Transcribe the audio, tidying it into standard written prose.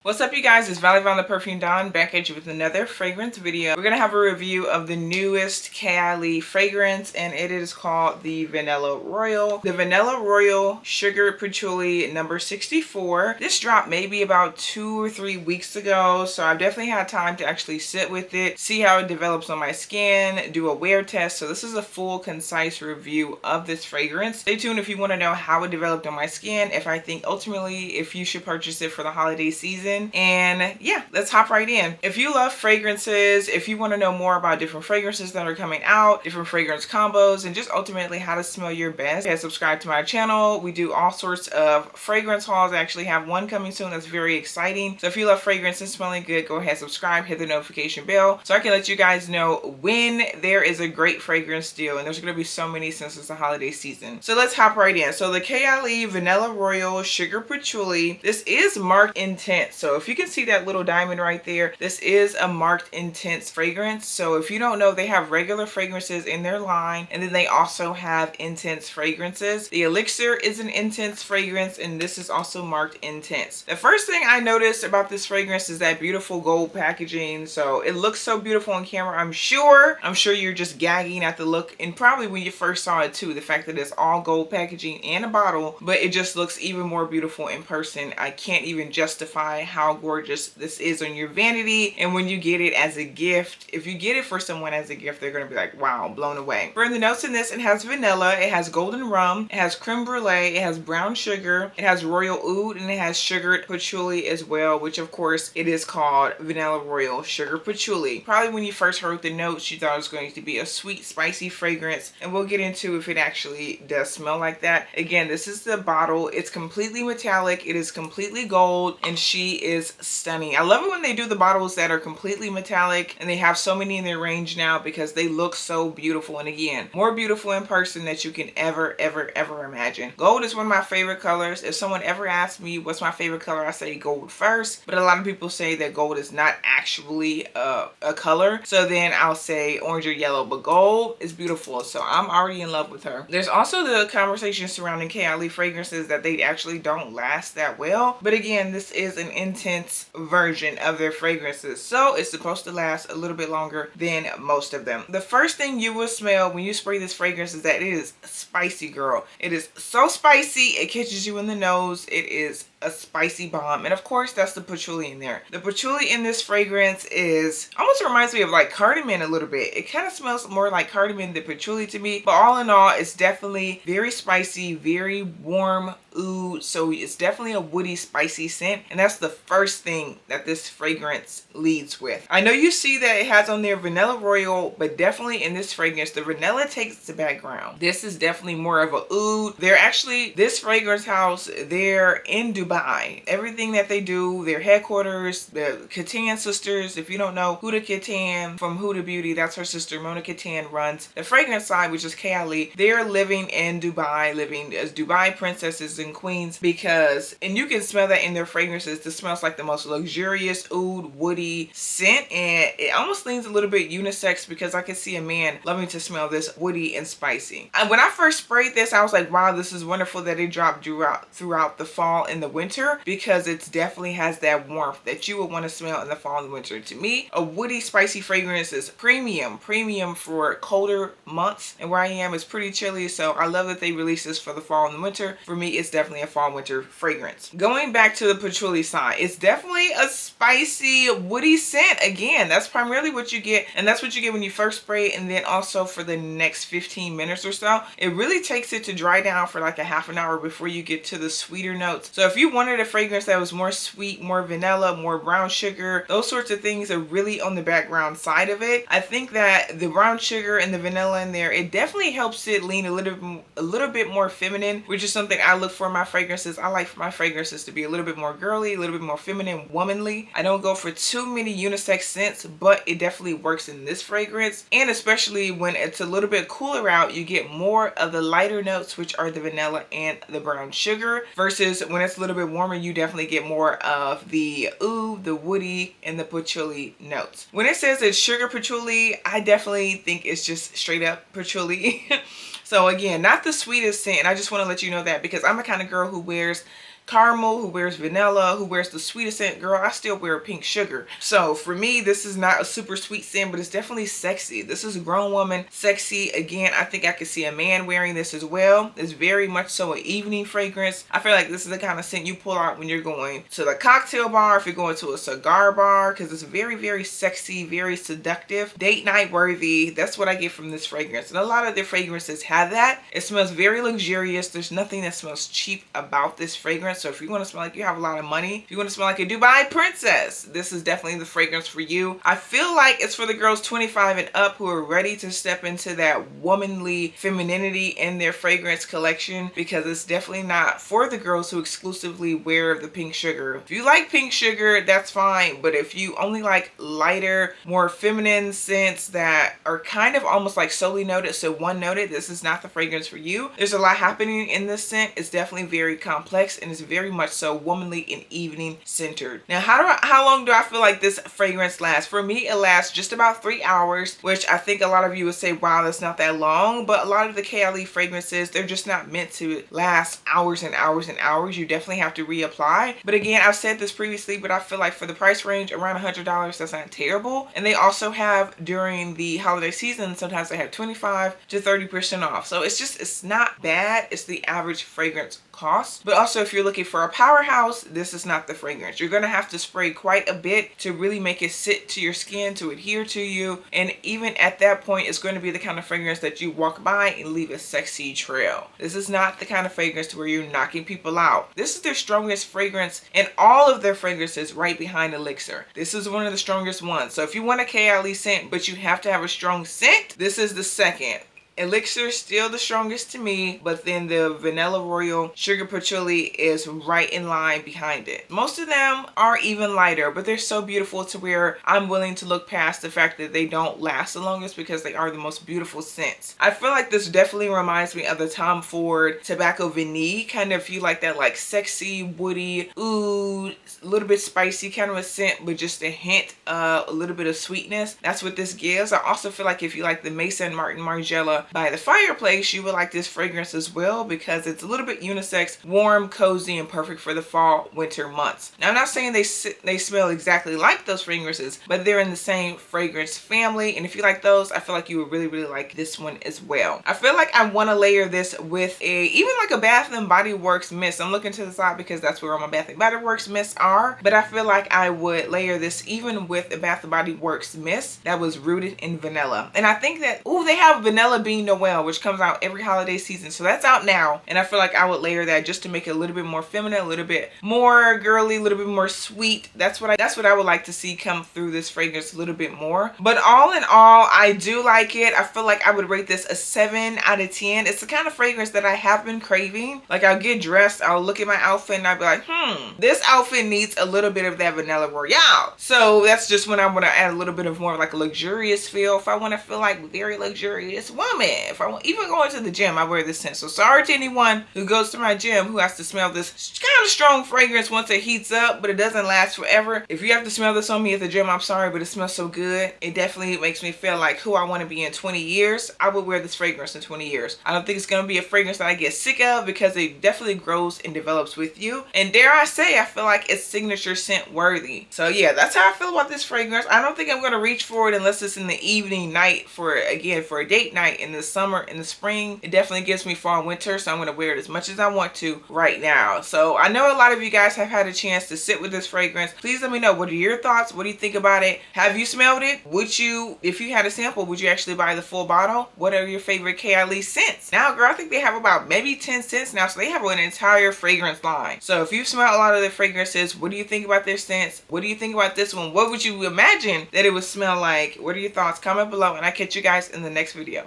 What's up, you guys? It's Valley the Perfume Dawn back at you with another fragrance video. We're gonna have a review of the newest KAYALI fragrance, and it is called the Vanilla Royal. The Vanilla Royal Sugar Patchouli number 64. This dropped maybe about 2 or 3 weeks ago, so I've definitely had time to actually sit with it, see how it develops on my skin, do a wear test. So this is a full, concise review of this fragrance. Stay tuned if you want to know how it developed on my skin, if I think ultimately if you should purchase it for the holiday season. And yeah, let's hop right in. If you love fragrances, if you want to know more about different fragrances that are coming out, different fragrance combos, and just ultimately how to smell your best, subscribe to my channel. We do all sorts of fragrance hauls. I actually have one coming soon that's very exciting. So if you love fragrance and smelling good, go ahead, subscribe, hit the notification bell so I can let you guys know when there is a great fragrance deal. And there's going to be so many since it's the holiday season. So let's hop right in. So the KAYALI Vanilla Royal Sugar Patchouli. This is marked intense. So if you can see that little diamond right there, this is a marked intense fragrance. So if you don't know, they have regular fragrances in their line, and then they also have intense fragrances. The Elixir is an intense fragrance, and this is also marked intense. The first thing I noticed about this fragrance is that beautiful gold packaging. So it looks so beautiful on camera. I'm sure you're just gagging at the look, and probably when you first saw it too, the fact that it's all gold packaging and a bottle, but it just looks even more beautiful in person. I can't even justify how gorgeous this is on your vanity, and when you get it as a gift, if you get it for someone as a gift, they're gonna be like, wow, blown away. For the notes in this, it has vanilla, it has golden rum, it has creme brulee, it has brown sugar, it has royal oud, and it has sugared patchouli as well, which of course it is called Vanilla Royal Sugar Patchouli. Probably when you first heard the notes, you thought it was going to be a sweet, spicy fragrance, and we'll get into if it actually does smell like that. Again, this is the bottle. It's completely metallic, it is completely gold, and she is stunning. I love it when they do the bottles that are completely metallic, and they have so many in their range now because they look so beautiful, and again, more beautiful in person than you can ever imagine. Gold is one of my favorite colors. If someone ever asks me what's my favorite color, I say gold first, but a lot of people say that gold is not actually a color, so then I'll say orange or yellow, but gold is beautiful, so I'm already in love with her. There's also the conversation surrounding KAYALI fragrances that they actually don't last that well, but again, this is an intense version of their fragrances, so it's supposed to last a little bit longer than most of them. The first thing you will smell when you spray this fragrance is that it is spicy, girl. It is so spicy, it catches you in the nose. It is a spicy bomb, and of course that's the patchouli in there. The patchouli in this fragrance is almost reminds me of like cardamom a little bit. It kind of smells more like cardamom than patchouli to me, but all in all, it's definitely very spicy, very warm oud, so it's definitely a woody, spicy scent, and that's the first thing that this fragrance leads with. I know you see that it has on there Vanilla Royal, but definitely in this fragrance the vanilla takes the background. This is definitely more of a oud. They're actually, this fragrance house, they're in Dubai. Everything that they do, their headquarters, the Katan sisters, if you don't know Huda Katan from Huda Beauty, that's her sister Mona Katan runs the fragrance side, which is KAYALI. They're living in Dubai, living as Dubai princesses and queens, because, and you can smell that in their fragrances, this smells like the most luxurious oud woody scent, and it almost leans a little bit unisex because I can see a man loving to smell this woody and spicy. And when I first sprayed this, I was like, wow, this is wonderful that it dropped throughout the fall and the winter, because it definitely has that warmth that you would want to smell in the fall and the winter. To me, a woody spicy fragrance is premium for colder months, and where I am is pretty chilly, so I love that they release this for the fall and the winter. For me, it's definitely a fall winter fragrance. Going back to the patchouli side, it's definitely a spicy woody scent. Again, that's primarily what you get, and that's what you get when you first spray it, and then also for the next 15 minutes or so. It really takes it to dry down for like a half an hour before you get to the sweeter notes. So if you wanted a fragrance that was more sweet, more vanilla, more brown sugar, those sorts of things are really on the background side of it. I think that the brown sugar and the vanilla in there, it definitely helps it lean a little bit more feminine, which is something I look for in my fragrances. I like for my fragrances to be a little bit more girly, a little bit more feminine, womanly. I don't go for too many unisex scents, but it definitely works in this fragrance. And especially when it's a little bit cooler out, you get more of the lighter notes, which are the vanilla and the brown sugar, versus when it's a little bit warmer, you definitely get more of the oud, the woody, and the patchouli notes. When it says it's sugar patchouli, I definitely think it's just straight up patchouli. So again, not the sweetest scent, and I just want to let you know that because I'm the kind of girl who wears caramel, who wears vanilla, who wears the sweetest scent. Girl, I still wear pink sugar. So for me, this is not a super sweet scent, but it's definitely sexy. This is a grown woman sexy. Again, I think I could see a man wearing this as well. It's very much so an evening fragrance. I feel like this is the kind of scent you pull out when you're going to the cocktail bar, if you're going to a cigar bar, because it's very, very sexy, very seductive, date night worthy. That's what I get from this fragrance. And a lot of their fragrances have that. It smells very luxurious. There's nothing that smells cheap about this fragrance. So if you want to smell like you have a lot of money, if you want to smell like a Dubai princess, this is definitely the fragrance for you. I feel like it's for the girls 25 and up who are ready to step into that womanly femininity in their fragrance collection, because it's definitely not for the girls who exclusively wear the pink sugar. If you like pink sugar, that's fine. But if you only like lighter, more feminine scents that are kind of almost like solely noted, so one noted, this is not the fragrance for you. There's a lot happening in this scent. It's definitely very complex and it's very much so womanly and evening centered. Now, how long do I feel like this fragrance lasts? For me, it lasts just about 3 hours, which I think a lot of you would say, wow, that's not that long. But a lot of the KAYALI fragrances, they're just not meant to last hours and hours and hours. You definitely have to reapply. But again, I've said this previously, but I feel like for the price range around $100, that's not terrible. And they also have, during the holiday season, sometimes they have 25 to 30% off. So it's not bad. It's the average fragrance cost. But also, if you're looking for a powerhouse, this is not the fragrance. You're going to have to spray quite a bit to really make it sit to your skin, to adhere to you. And even at that point, it's going to be the kind of fragrance that you walk by and leave a sexy trail. This is not the kind of fragrance to where you're knocking people out. This is their strongest fragrance, and all of their fragrances right behind Elixir. This is one of the strongest ones. So if you want a KAYALI scent, but you have to have a strong scent, this is the second. Elixir is still the strongest to me, but then the Vanilla Royal Sugar Patchouli is right in line behind it. Most of them are even lighter, but they're so beautiful to where I'm willing to look past the fact that they don't last the longest, because they are the most beautiful scents. I feel like this definitely reminds me of the Tom Ford Tobacco Vanille, kind of feel like that like sexy, woody, ooh, a little bit spicy kind of a scent, but just a hint of a little bit of sweetness. That's what this gives. I also feel like if you like the Maison Martin Margiela by the Fireplace, you would like this fragrance as well, because it's a little bit unisex, warm, cozy, and perfect for the fall, winter months. Now, I'm not saying they smell exactly like those fragrances, but they're in the same fragrance family. And if you like those, I feel like you would really, really like this one as well. I feel like I want to layer this with even like a Bath and Body Works mist. I'm looking to the side because that's where all my Bath and Body Works mists are. But I feel like I would layer this even with a Bath and Body Works mist that was rooted in vanilla. And I think that, ooh, they have Vanilla Bean Noel, which comes out every holiday season, so that's out now. And I feel like I would layer that just to make it a little bit more feminine, a little bit more girly, a little bit more sweet. That's what I would like to see come through this fragrance a little bit more. But all in all, I do like it. I feel like I would rate this a 7 out of 10. It's the kind of fragrance that I have been craving. Like, I'll get dressed, I'll look at my outfit, and I'll be like, this outfit needs a little bit of that Vanilla Royale. So that's just when I want to add a little bit of more like a luxurious feel. If I want to feel like very luxurious woman, if I want, even going to the gym, I wear this scent. So sorry to anyone who goes to my gym who has to smell this kind of strong fragrance once it heats up, but it doesn't last forever. If you have to smell this on me at the gym, I'm sorry, but it smells so good. It definitely makes me feel like who I want to be in 20 years. I would wear this fragrance in 20 years. I don't think it's going to be a fragrance that I get sick of, because it definitely grows and develops with you. And dare I say, I feel like it's signature scent worthy. So yeah, that's how I feel about this fragrance. I don't think I'm going to reach for it unless it's in the evening night for a date night in the summer. In the spring, it definitely gives me fall and winter, so I'm going to wear it as much as I want to right now. So I know a lot of you guys have had a chance to sit with this fragrance. Please let me know, what are your thoughts? What do you think about it? Have you smelled it? Would you, if you had a sample, would you actually buy the full bottle? What are your favorite KAYALI scents? Now, girl, I think they have about maybe 10 scents now, so they have an entire fragrance line. So if you smell a lot of the fragrances, what do you think about their scents? What do you think about this one? What would you imagine that it would smell like? What are your thoughts? Comment below, and I'll catch you guys in the next video.